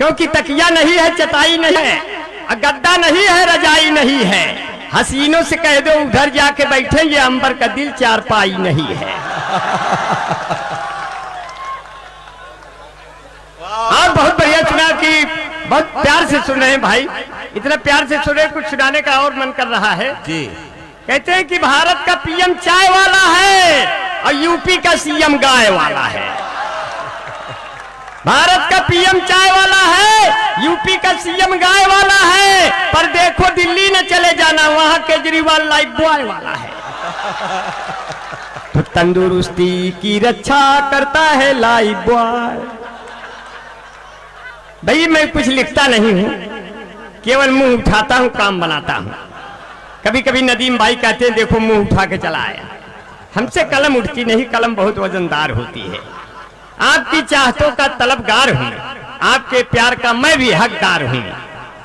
क्योंकि तकिया नहीं है, चटाई नहीं है, गद्दा नहीं है, रजाई नहीं है। हसीनों से कह दो उधर जाके बैठेंगे, अंबर का दिल चारपाई नहीं है। और बहुत बढ़िया सुना कि बहुत प्यार से सुन रहे हैं भाई, इतना प्यार से सुन रहे, कुछ सुनाने का और मन कर रहा है जी। कहते हैं कि भारत का पीएम चाय वाला है और यूपी का सीएम गाय वाला है। भारत का पीएम चाय वाला है, यूपी का सीएम गाय वाला है, पर देखो दिल्ली न चले जाना, वहां केजरीवाल लाइफ बॉय वाला है। तो तंदुरुस्ती की रक्षा करता है लाइफ बॉय। भाई मैं कुछ लिखता नहीं हूं, केवल मुंह उठाता हूं, काम बनाता हूं। कभी कभी नदीम भाई कहते हैं देखो मुंह उठा के चला आया। हमसे कलम उठती नहीं, कलम बहुत वजनदार होती है। आपकी चाहतों का तलबगार हूं, आपके प्यार का मैं भी हकदार हूं।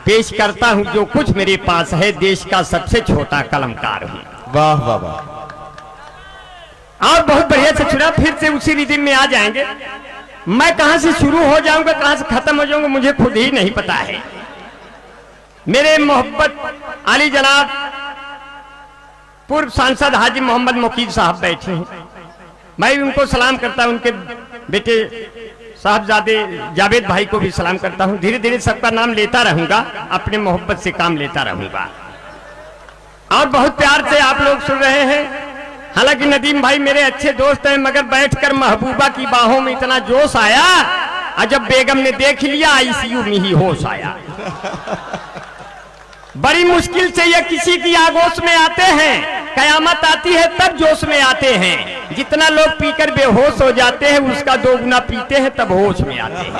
पेश करता हूं जो कुछ मेरे पास है, देश का सबसे छोटा कलमकार हूं। वाह वाह वाह। और बहुत बढ़िया से सुना, फिर से उसी रिदम में आ जाएंगे। मैं कहां से शुरू हो जाऊंगा, कहां से खत्म हो जाऊंगा, मुझे खुद ही नहीं पता है। मेरे मोहब्बत आली जनाब पूर्व सांसद हाजी मोहम्मद मुकीब साहब बैठे हैं, मैं उनको सलाम करता हूं। उनके बेटे साहबजादे जावेद भाई को भी सलाम करता हूं। धीरे धीरे सबका नाम लेता रहूंगा, अपने मोहब्बत से काम लेता रहूंगा। और बहुत प्यार से आप लोग सुन रहे हैं। हालांकि नदीम भाई मेरे अच्छे दोस्त हैं, मगर बैठकर महबूबा की बाहों में इतना जोश आया, और जब बेगम ने देख लिया आईसीयू में ही होश आया। बड़ी मुश्किल से ये किसी की आगोश में आते हैं, कयामत आती है तब जोश में आते हैं। जितना लोग पीकर बेहोश हो जाते हैं, उसका 2 गुना पीते हैं तब होश में आते हैं।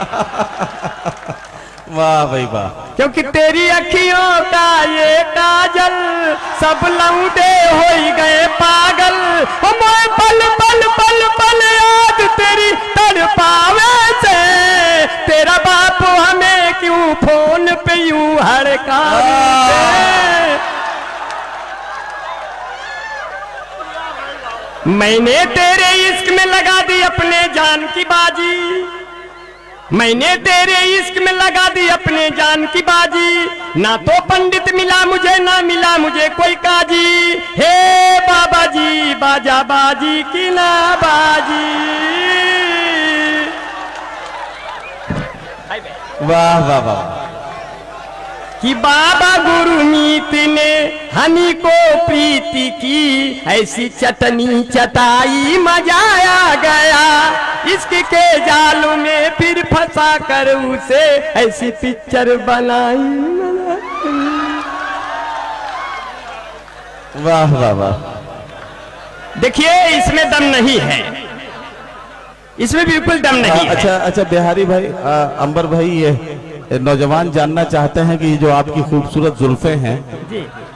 वाह भाई वाह। क्योंकि तेरी अखियों का ये काजल सब लौंडे हो गए पागल। मैं पल पल पल पल याद तेरी तड़पावे से, तेरा बाप हमें क्यों फोन पे यूं हड़कावे। मैंने तेरे इश्क में लगा दी अपने जान की बाजी, मैंने तेरे इश्क में लगा दी अपने जान की बाजी। ना तो पंडित मिला मुझे, ना मिला मुझे कोई काजी। हे बाबा जी बाजा बाजी की ना बाजी। वाह वाह वाह। कि बाबा गुरुमीत ने हनी को प्रीति की, ऐसी चटनी चटाई मजा आ गया। इश्क के जाल में फिर फंसा कर उसे ऐसी पिक्चर बनाई। वाह वाह वाह। देखिए इसमें दम नहीं है, इसमें बिल्कुल दम नहीं है। अच्छा बिहारी भाई, अंबर भाई, ये नौजवान जानना चाहते हैं कि जो आपकी खूबसूरत जुल्फे हैं,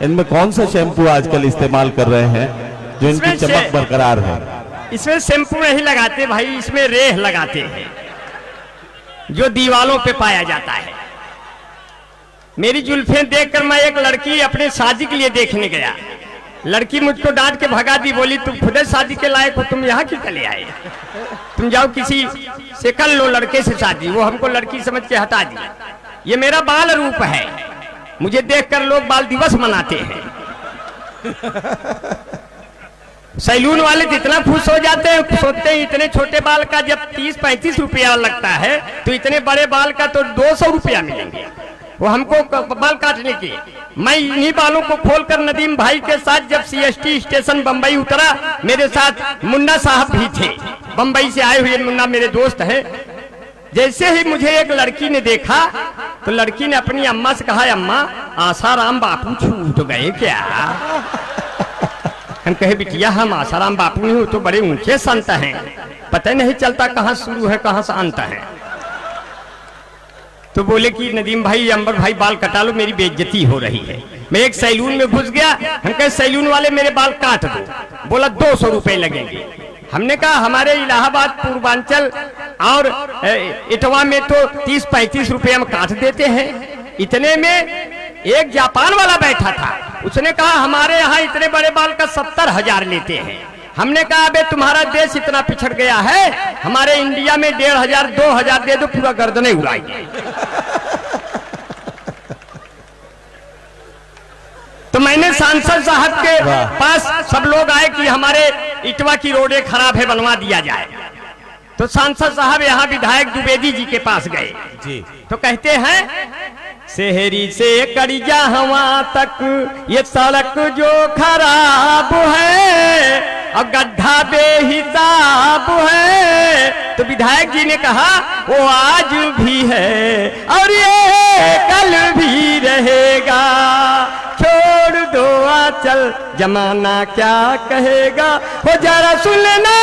इनमें कौन सा शैम्पू आजकल इस्तेमाल कर रहे हैं जो इनकी चमक बरकरार है? इसमें शैम्पू नहीं लगाते भाई, इसमें रेह लगाते हैं जो दीवालों पे पाया जाता है। मेरी जुल्फें देखकर मैं एक लड़की अपने शादी के लिए देखने गया। लड़की मुझको डांट के भगा दी, बोली तुम खुद शादी के लायक हो, तुम यहाँ क्यों चले आए? तुम जाओ किसी से कर लो लड़के से शादी। वो हमको लड़की समझ के हटा दी। ये मेरा बाल रूप है, मुझे देखकर लोग बाल दिवस मनाते हैं। सैलून वाले इतना खुश हो जाते हैं, सोचते हैं इतने छोटे बाल का जब 30-35 रुपया लगता है, तो इतने बड़े बाल का तो 200 रुपया मिलेंगे वो हमको बाल काटने के। मैं इन्हीं बालों को खोलकर नदीम भाई के साथ जब सीएसटी स्टेशन बंबई उतरा, मेरे साथ मुन्ना साहब भी थे, बंबई से आए हुए मुन्ना मेरे दोस्त हैं। जैसे ही मुझे एक लड़की ने देखा तो लड़की ने अपनी अम्मा से कहा, अम्मा आसाराम बापू छूट गए क्या? हम कहे बिटिया हम आसाराम बापू नहीं हो तो बड़े ऊंचे संत हैं, पता नहीं चलता कहाँ शुरू है कहाँ से अंत है। तो बोले कि नदीम भाई अंबर भाई बाल कटा लो, मेरी बेइज्जती हो रही है। मैं एक सैलून में घुस गया, हम कहे सैलून वाले मेरे बाल काट दो। बोला 200 रुपए लगेंगे। हमने कहा हमारे इलाहाबाद पूर्वांचल और इटवा में तो 30-35 रुपए हम काट देते हैं। इतने में एक जापान वाला बैठा था, उसने कहा हमारे यहाँ इतने बड़े बाल का 70,000 लेते हैं। हमने कहा अबे तुम्हारा देश इतना पिछड़ गया है, हमारे इंडिया में 1,500-2,000 दे दो, पूरा गर्दनें उड़ाएंगे। मैंने सांसद साहब के पास सब लोग आए कि हमारे इटवा की रोडें खराब है, बनवा दिया जाए। तो सांसद साहब यहाँ विधायक द्विवेदी जी के पास गए जी। तो कहते हैं शहरी से कड़िया हवा तक ये सड़क जो खराब है और गड्ढा बेहिसाब है। तो विधायक जी ने कहा वो आज भी है और ये कल भी रहेगा, छोड़ दो आंचल जमाना क्या कहेगा। हो जरा सुनना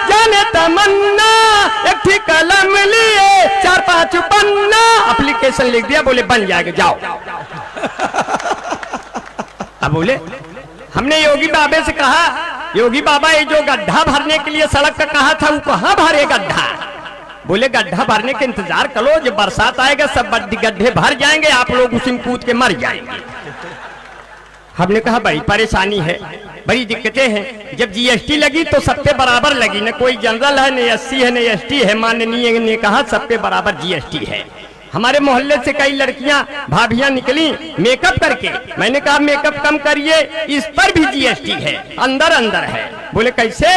जाने तमन्ना, एक ठीक कलम लिए 4-5 पन्ना, एप्लीकेशन लिख दिया, बोले बन जाएगा जाओ। अब बोले हमने योगी बाबे से कहा, योगी बाबा ये जो गड्ढा भरने के लिए सड़क का कहा था वो कहाँ भरे गड्ढा। बोले गड्ढा भरने के इंतजार करो, जब बरसात आएगा सब गड्ढे भर जाएंगे, आप लोग उसी में कूद के मर जाएंगे। हमने कहा बड़ी परेशानी है, बड़ी दिक्कतें हैं। जब जीएसटी लगी तो सब पे बराबर लगी, न कोई जनरल है, न एससी है, न एसटी है। माननीय ने कहा सब पे बराबर जीएसटी है। हमारे मोहल्ले से कई लड़कियां भाभियां निकली मेकअप करके, मैंने कहा मेकअप कम करिए, इस पर भी जीएसटी है, अंदर अंदर है। बोले कैसे?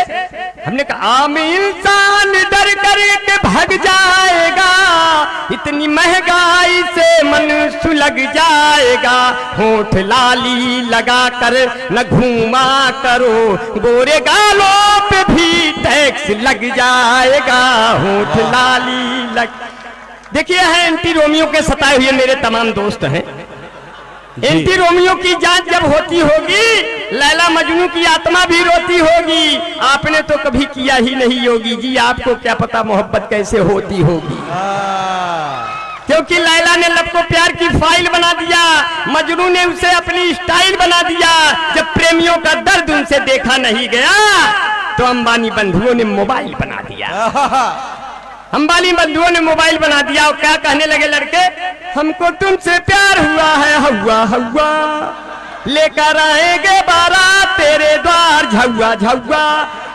हमने कहा आम इंसान डर करके भाग जाएगा, इतनी महंगाई से मन सुलग जाएगा। होठ लाली लगा कर न घूमा करो, गोरे गालों पे भी टैक्स लग जाएगा। होठ लाली लग, देखिए है एंटी रोमियो के सताए हुए मेरे तमाम दोस्त हैं। एंटी रोमियो की जांच जब होती होगी, लैला मजनू की आत्मा भी रोती होगी। आपने तो कभी किया ही नहीं योगी जी, आपको क्या पता मोहब्बत कैसे होती होगी। क्योंकि लैला ने लब को प्यार की फाइल बना दिया, मजनू ने उसे अपनी स्टाइल बना दिया। जब प्रेमियों का दर्द उनसे देखा नहीं गया तो अंबानी बंधुओं ने मोबाइल बना दिया। अंबानी बंधुओं ने मोबाइल बना दिया और क्या कहने लगे लड़के, हमको तुमसे प्यार हुआ है हवा हवा, लेकर आएंगे बारात तेरे द्वार झुआ झुआ,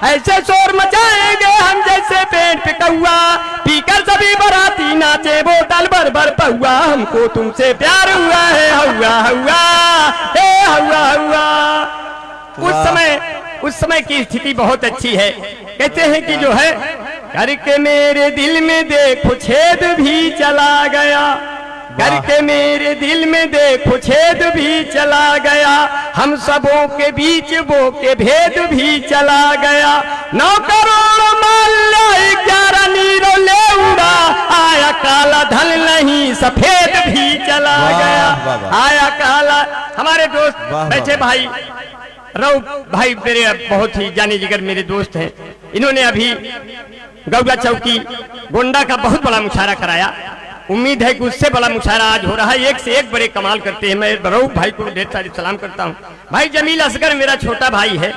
ऐसे शोर मचाएंगे हम जैसे पेड़ पे कौआ, पीकर सभी बाराती नाचे बोतल भर भर पहुआ, हमको तुमसे प्यार हुआ है हवा हवा हे हवा हवा। उस समय की स्थिति बहुत अच्छी है। कहते हैं कि जो है करके मेरे दिल में देखो छेद भी चला गया, करके मेरे दिल में देखो छेद भी चला गया, हम सबों के बीच वो के भेद भी चला गया। 9 करोड़ माल्या 11 नीरो ले उड़ा, आया काला धन नहीं सफेद भी चला गया। आया काला। हमारे दोस्त बैठे भाई रऊ भाई मेरे बहुत ही जाने जिगर मेरे दोस्त हैं, इन्होंने अभी गौड़ा चौकी गोंडा का बहुत बड़ा मुशायरा कराया। उम्मीद है कि उससे बड़ा मुशायरा आज हो रहा है। एक से एक बड़े कमाल करते हैं। मैं रऊफ भाई को ढेर सारी सलाम करता हूँ। भाई जमील असगर मेरा छोटा भाई है,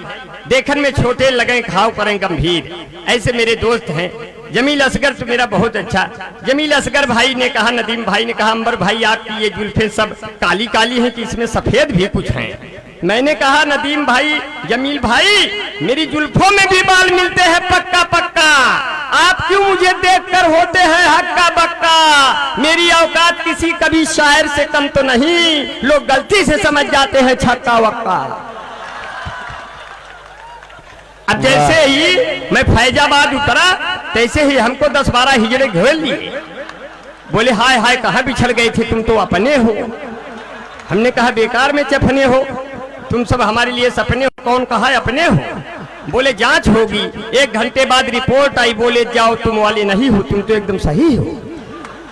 देखन में छोटे लगे खाओ करें गंभीर, ऐसे मेरे दोस्त हैं। जमील असगर तो मेरा बहुत अच्छा। जमील असगर भाई ने कहा, नदीम भाई ने कहा अंबर भाई आपकी ये जुल्फे सब काली काली हैं कि इसमें सफेद भी कुछ हैं। मैंने कहा नदीम भाई जमील भाई मेरी जुल्फों में भी बाल मिलते हैं पक्का पक्का, आप क्यों मुझे देखकर होते हैं हक्का बक्का। मेरी औकात किसी कभी शायर से कम तो नहीं, लोग गलती से समझ जाते हैं छक्का वक्का। अब जैसे ही मैं फैजाबाद उतरा तैसे ही हमको 10-12 हिजड़े घेर लिए। बोले हाय हाय कहाँ बिछड़ गए थे, तुम तो अपने हो। हमने कहा बेकार में चपने हो, तुम सब हमारे लिए सपने हो, कौन कहा अपने हो। बोले जांच होगी, 1 घंटे बाद रिपोर्ट आई, बोले जाओ तुम वाले नहीं हो, तुम तो एकदम सही हो।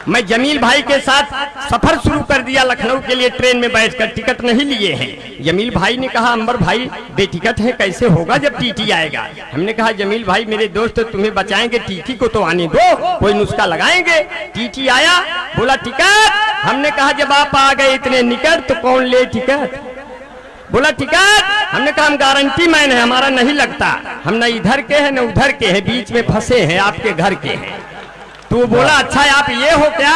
मैं जमील भाई के साथ सफर शुरू कर दिया लखनऊ के लिए, ट्रेन में बैठकर, टिकट नहीं लिए हैं। जमील भाई ने कहा अंबर भाई बेटिकट है, कैसे होगा जब टीटी आएगा। हमने कहा जमील भाई मेरे दोस्त तुम्हें बचाएंगे, टीटी को तो आने दो, कोई नुस्खा लगाएंगे। टीटी आया, बोला टिकट। हमने कहा जब आप आ गए इतने निकट तो कौन ले टिकट। बोला टिकट। हमने कहा हम गारंटी मैन है, हमारा नहीं लगता, हम न इधर के हैं न उधर के हैं, बीच में फंसे हैं, आपके घर के हैं। तो वो बोला अच्छा आप ये हो क्या।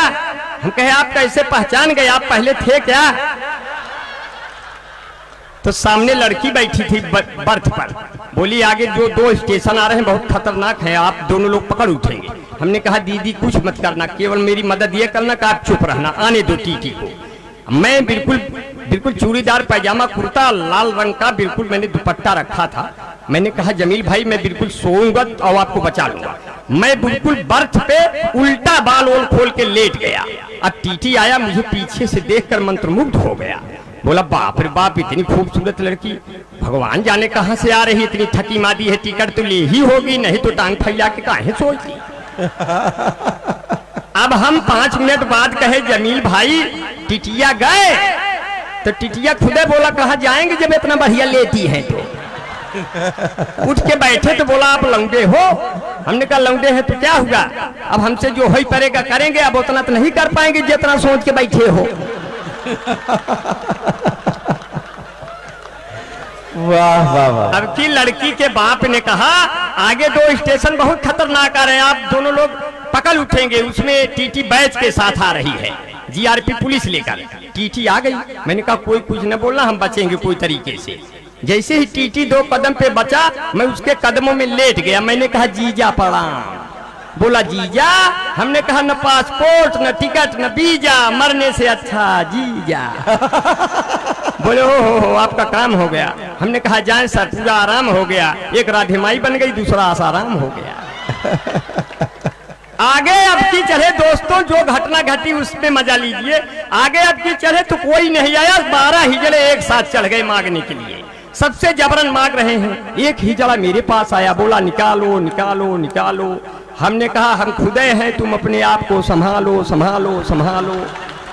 हम कहे आप कैसे पहचान गए, आप पहले थे क्या। तो सामने लड़की बैठी थी बर्थ पर, बोली आगे जो 2 स्टेशन आ रहे हैं बहुत खतरनाक है, आप दोनों लोग पकड़ उठेंगे। हमने कहा दीदी कुछ मत करना, केवल मेरी मदद ये करना कि आप चुप रहना, आने दो टीटी को। मैं बिल्कुल बिल्कुल चूड़ीदार पैजामा कुर्ता लाल रंग का बिल्कुल मैंने दुपट्टा रखा था। मैंने कहा जमील भाई मैं बिल्कुल सोऊंगा और आपको बचा लूंगा। मैं बिल्कुल बर्थ पे उल्टा बाल ओल खोल के लेट गया। अब टीटी आया, मुझे पीछे से देखकर मंत्रमुग्ध हो गया। बोला बाप रे बाप, इतनी खूबसूरत लड़की, भगवान जाने कहां से आ रही, इतनी थकी मादी है, टिकट तो ले ही होगी, नहीं तो टांग फैला के काहे सोचती। अब हम 5 मिनट बाद कहे जमील भाई टिटिया गए, तो टिटिया खुदे बोला कहा जाएंगे जब इतना बढ़िया लेती है तो। उठ के बैठे तो बोला आप लौंडे हो। हमने कहा लौंडे हैं तो क्या हुआ, अब हमसे जो हो पड़ेगा करेंगे, अब उतना तो नहीं कर पाएंगे जितना सोच के बैठे हो। वाह वाह वाह। अब की लड़की के बाप ने कहा आगे 2 स्टेशन बहुत खतरनाक आ रहे हैं, आप दोनों लोग पकड़ उठेंगे। उसमें टीटी बैच के साथ आ रही है, जीआरपी पुलिस लेकर। टीटी आ गई। मैंने कहा कोई कुछ न बोलना, हम बचेंगे कोई तरीके से। जैसे ही टीटी 2 कदम पे बचा, मैं उसके कदमों में लेट गया। मैंने कहा जीजा प्रणाम। बोला जीजा। हमने कहा न पासपोर्ट न टिकट न वीजा, मरने से अच्छा जीजा। बोले हो आपका काम हो गया। हमने कहा जाए सर, पूरा आराम हो गया। एक राधेमाई बन गई, दूसरा आसाराम हो गया। आगे अब की चढ़े दोस्तों, जो घटना घटी उसमें मजा लीजिए। आगे अब की चढ़े तो कोई नहीं आया, 12 हिजड़े एक साथ चढ़ गए मांगने के लिए। सबसे जबरन मांग रहे हैं। एक हिजड़ा मेरे पास आया, बोला निकालो निकालो निकालो। हमने कहा हम खुदे हैं, तुम अपने आप को संभालो संभालो संभालो।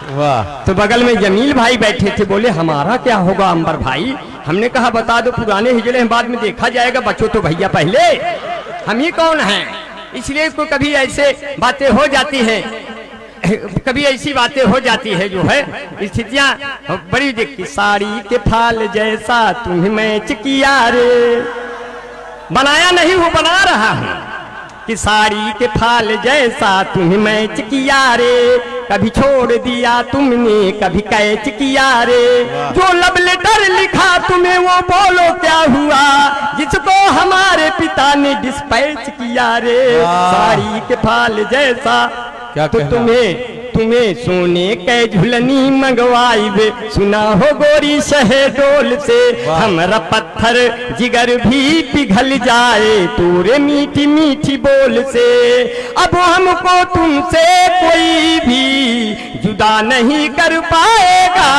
वाह। तो बगल में जमील भाई बैठे थे, बोले हमारा क्या होगा अंबर भाई। हमने कहा बता दो, पुराने हिजड़े हैं, बाद में देखा जाएगा, बचो तो भैया पहले। हम ही कौन हैं, इसलिए को कभी ऐसे बातें हो जाती हैं, कभी ऐसी बातें हो जाती है जो है स्थितियां बड़ी देखती। साड़ी के फाल जैसा तुम्हें मैच किया रे, बनाया नहीं हूँ बना रहा हूँ कि साड़ी के फाल जैसा तुम्हें मैच किया रे, कभी छोड़ दिया तुमने कभी कैच किया रे। जो लव लेटर लिखा तुम्हें वो बोलो क्या हुआ, जिसको हमारे पिता ने डिस्पैच किया रे। साड़ी के फाल जैसा तो तुम्हें सोने के झुलनी मंगवाई बे, सुना हो गोरी शहडोल से। हमारा पत्थर जिगर भी पिघल जाए तोरे मीठी मीठी बोल से। अब हमको तुमसे कोई भी जुदा नहीं कर पाएगा,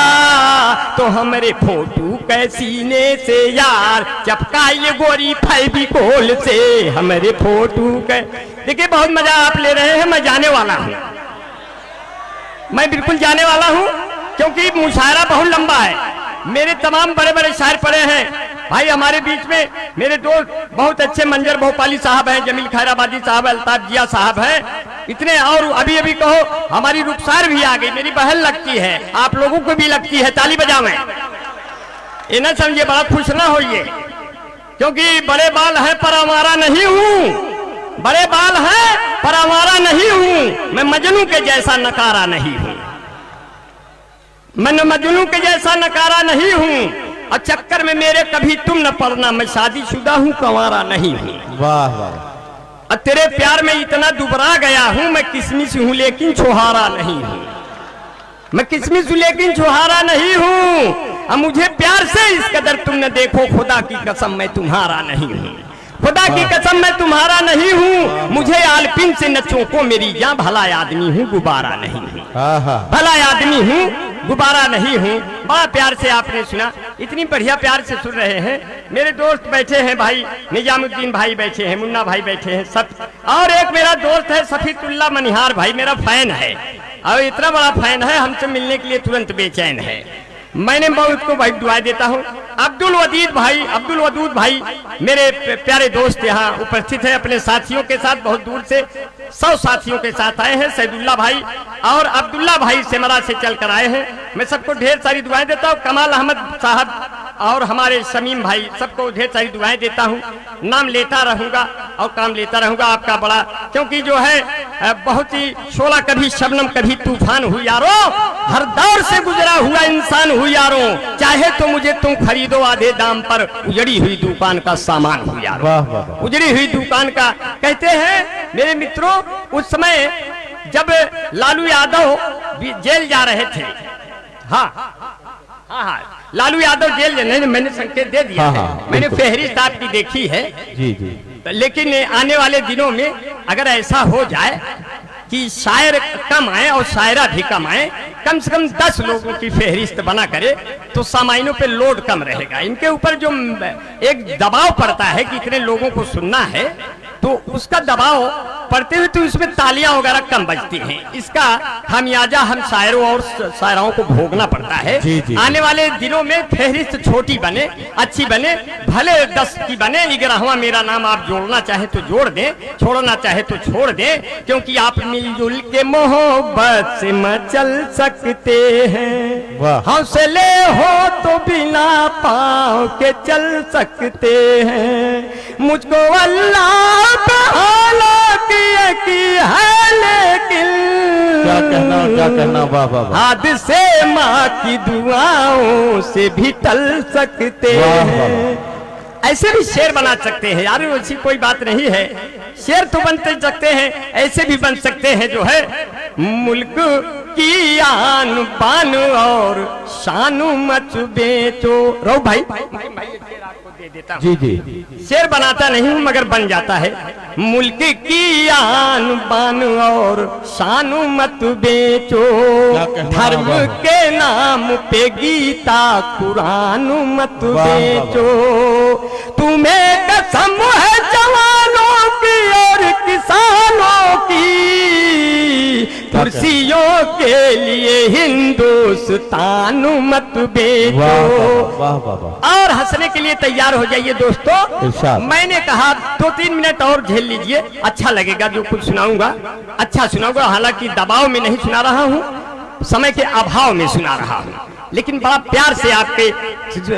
तो हमारे फोटो के सीने से यार चपकाइए गोरी फेविकोल से। हमारे फोटो के देखिए बहुत मजा आप ले रहे हैं। मैं जाने वाला हूँ, मैं बिल्कुल जाने वाला हूँ, क्योंकि मुशायरा बहुत लंबा है। मेरे तमाम बड़े बड़े शायर पड़े हैं भाई। हमारे बीच में मेरे दोस्त बहुत अच्छे मंजर भोपाली साहब हैं, जमील खैराबादी साहब, अल्ताफ जिया साहब हैं, इतने। और अभी अभी कहो हमारी रुखसार भी आ गई, मेरी बहन लगती है, आप लोगों को भी लगती है, ताली बजावें। ये ना समझिए बड़ा खुश ना होइए, क्योंकि बड़े बाल हैं पर हमारा नहीं हूँ, बड़े बाल हैं पर आवारा नहीं हूं। मैं मजनू के जैसा नकारा नहीं हूं, मैं मजनू के जैसा नकारा नहीं हूं। और चक्कर में मेरे कभी तुम न पड़ना, मैं शादीशुदा हूं कंवारा नहीं हूं। वाह वाह। और तेरे प्यार में इतना दुबरा गया हूं, मैं किसमिस हूं लेकिन छुहारा नहीं हूं, मैं किसमिस हूं लेकिन छुहारा नहीं हूं। अब मुझे प्यार से इस कदर तुम न देखो, खुदा की कसम मैं तुम्हारा नहीं हूं, खुदा की कसम मैं तुम्हारा नहीं हूँ। मुझे आलपिन से न चौंको मेरी जान, भला आदमी हूँ गुब्बारा नहीं हूँ, भला आदमी हूँ गुब्बारा नहीं हूँ। बड़ा प्यार से आपने सुना, इतनी बढ़िया प्यार से सुन रहे हैं। मेरे दोस्त बैठे हैं भाई, निजामुद्दीन भाई बैठे हैं, मुन्ना भाई बैठे हैं सब। और एक मेरा दोस्त है सफीतुल्लाह मनिहार भाई, मेरा फैन है, और इतना बड़ा फैन है, हमसे मिलने के लिए तुरंत बेचैन है। मैंने बहुत को भाई दुआ देता हूँ। अब्दुल वदूद भाई मेरे प्यारे दोस्त यहाँ उपस्थित है, अपने साथियों के साथ, बहुत दूर से 100 साथियों के साथ आए हैं। सैदुल्ला भाई और अब्दुल्ला भाई सेमरा से चलकर आए हैं। मैं सबको ढेर सारी दुआएं देता हूँ। कमाल अहमद साहब और हमारे शमीम भाई, सबको ढेर सारी दुआएं देता हूँ। नाम लेता रहूंगा और काम लेता रहूंगा आपका बड़ा, क्योंकि जो है बहुत ही शोला, कभी शबनम कभी तूफान हुई यारो, हर दौर से गुजरा हुआ इंसान हुई यारो। चाहे तो मुझे तुम खरीदो आधे दाम पर, उजड़ी हुई दुकान का सामान हुई यारो, उजड़ी हुई दुकान का। कहते हैं मेरे मित्रों, उस समय जब लालू यादव जेल जा रहे थे, हाँ हाँ हाँ, लालू यादव जेल नहीं, मैंने संकेत दे दिया हाँ, है। हाँ, मैंने बिल्कुल। फहरिस्त आपकी देखी है। जी जी। लेकिन आने वाले दिनों में अगर ऐसा हो जाए कि शायर कम आए और शायरा भी कम आए, कम से कम 10 लोगों की फहरिस्त बना करे, तो सामान्यों पे लोड कम रहेगा। इनके ऊपर जो एक दबाव पड़ता है कि इतने लोगों को सुनना है, तो उसका दबाव पड़ते हुए तो इसमें तालियां वगैरह कम बजती हैं। इसका खामियाजा हम शायरों और शायराओं को भोगना पड़ता है। जी, जी। आने वाले दिनों में फहरिस्त छोटी बने, अच्छी बने, भले 10 की बने, 11वां मेरा नाम आप जोड़ना चाहे तो जोड़ दें, छोड़ना चाहे तो छोड़ दें, क्योंकि आप मिलजुल के मोहब्बत से मचल सकते हैं। वाह। हौसले हो तो बिना पाँव के चल सकते हैं। मुझको अल्लाह पे हालात की है, लेकिन क्या कहना, वाह वाह वाह। हादसे माँ की दुआओं से भी टल सकते वाह, वाह, हैं। ऐसे भी शेर बना सकते हैं यार, ऐसी कोई बात नहीं है। शेर तो बनते सकते हैं, ऐसे भी बन सकते हैं जो है मुल्क की आन बान और शान मच बेचो। रो भाई शेर आपको दे देता हूं। जी जी। शेर बनाता नहीं हूं मगर बन जाता है। मुल्क की आन बान और शान मत बेचो, क्या कहना, धर्म वाह। के नाम पे गीता कुरान मत वाह, वाह, बेचो। तुम्हें कसम है जवानों की और किसानों की, कुर्सियों के लिए हिंदुस्तान मत बेचो। वाह वाह वाह वाह। और हंसने के लिए तैयार हो जाइए दोस्तों। इरशाद। मैंने कहा 2-3 मिनट और झेल लीजिए, अच्छा लगेगा जो कुछ सुनाऊंगा, अच्छा सुनाऊंगा। हालांकि दबाव में नहीं सुना रहा हूं, समय के अभाव में सुना रहा हूं, लेकिन बड़ा प्यार से आपके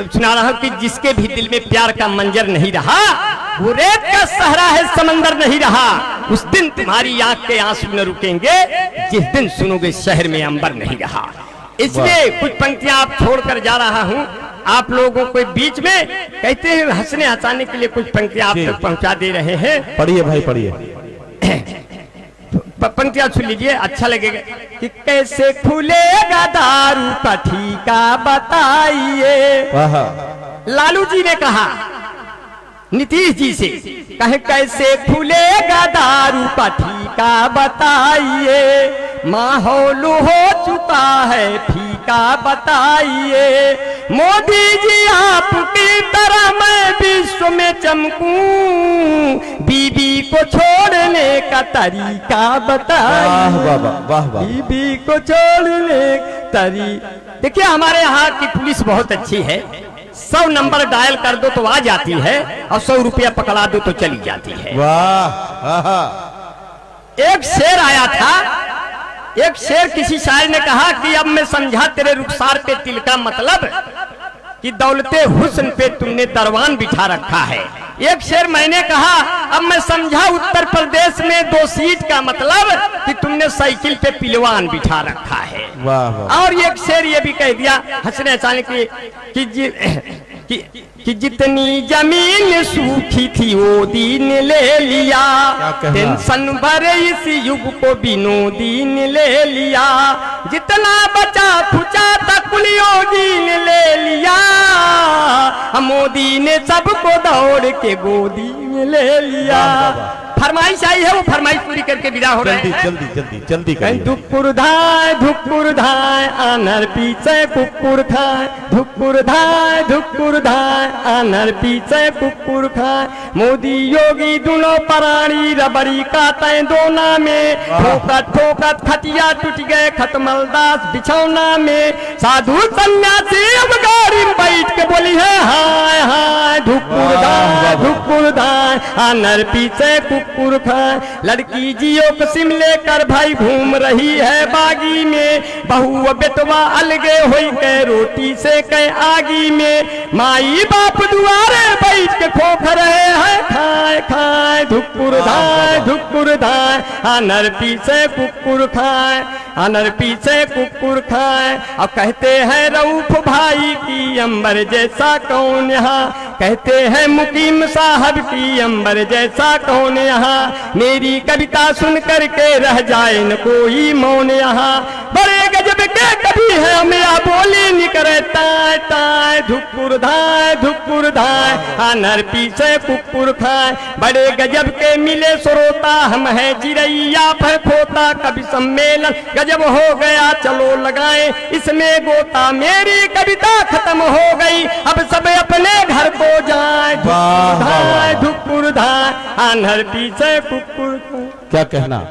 सुना रहा हूं कि जिसके भी दिल में प्यार का मंजर नहीं रहा, वो रेत का सहरा है समंदर नहीं रहा। उस दिन तुम्हारी आंख के आंसू न रुकेंगे, जिस दिन सुनोगे शहर में अंबर नहीं रहा। इसलिए कुछ पंक्तियां आप छोड़कर जा रहा हूं आप लोगों को बीच में, कहते हैं हंसने हंसाने के लिए कुछ पंक्तियां आप तक पहुंचा दे रहे हैं। पढ़िए भाई पढ़िए। पंक्तियां सुन लीजिए, अच्छा लगेगा। कि कैसे खुलेगा दारू का ठीका बताइए। वाह। लालू जी ने कहा नीतीश जी से, कहे कैसे खुलेगा दारू का ठीका बताइए। माहौल हो चुका है फीका बताइए। मोदी जी आपकी तरह मैं विश्व में चमकूं, बीबी को छोड़ने का तरीका बताइए। वाह वाह वाह वाह। बीबी को छोड़ने देखिए हमारे यहाँ की पुलिस बहुत अच्छी है। 100 नंबर डायल कर दो तो आ जाती है, और 100 रुपया पकड़ा दो तो चली जाती है। वाह। एक शेर आया था, एक शेर किसी शायर ने कहा कि अब मैं समझा तेरे रुखसार पे तिल का मतलब, कि दौलते हुस्न पे तुमने दरवान बिठा रखा है। एक शेर मैंने कहा अब मैं समझा उत्तर प्रदेश में 2 सीट का मतलब, कि तुमने साइकिल पे पिलवान बिठा रखा है। वाह वाह। और एक शेर ये भी कह दिया हंसने हंसाने के कि जितनी जमीन सूखी थी वो दीन ले लिया। टेंशन भरे इस युग को विनोदी ने ले लिया। जितना बचा खुचा था कुल योगी ने ले लिया। मोदी ने सबको दौड़ के गोदी में ले लिया। फरमाइश आई है, वो फरमाइश पूरी करके विदा हो रहे हैं। जल्दी जल्दी जल्दी करिए। धुक्कुर धाय अनर पीछे कुकुर खाए। धुक्कुर धाय अनर पीछे कुकुर खाए। मोदी योगी दोनों प्राणी रबड़ी का तय दोना में। ठोकत ठोकत खटिया टूट गए खटमलदास बिछौना में। साधु सन्यासी अब गाड़ी में बैठ के बोली है हाय हाय। धुक्कुर धाय अनर पीछे कुकुर खाए। लड़की जियो कसिम लेकर भाई घूम रही है बागी में। बहू बेटवा अलगे होई के रोटी से के आगी में। माई बाप दुआरे बैठ के खोख रहे हैं खाए खाए। धुक्कुर धाय अनर पीछे कुकुर खाए। अनर पीछे कुकुर खाए। और कहते हैं रऊफ भाई की अंबर जैसा कौन यहाँ। कहते हैं मुकीम साहब की अंबर जैसा कौन यहाँ। मेरी कविता सुन करके रह जाए न कोई मौन यहाँ। बड़े गजब के कवि है मेरा बोल धुकुर धाय अनर पीछे कुकुर खाए। बड़े गजब के मिले श्रोता हम हैं चिड़ैया पर खोता। कवि सम्मेलन गजब हो गया चलो लगाए इसमें गोता। मेरी कविता खत्म हो गई अब सब अपने घर को जाए। वाह, वाह, वाह। धुकुर धाय अनर पीछे कुकुर खाए। क्या कहना।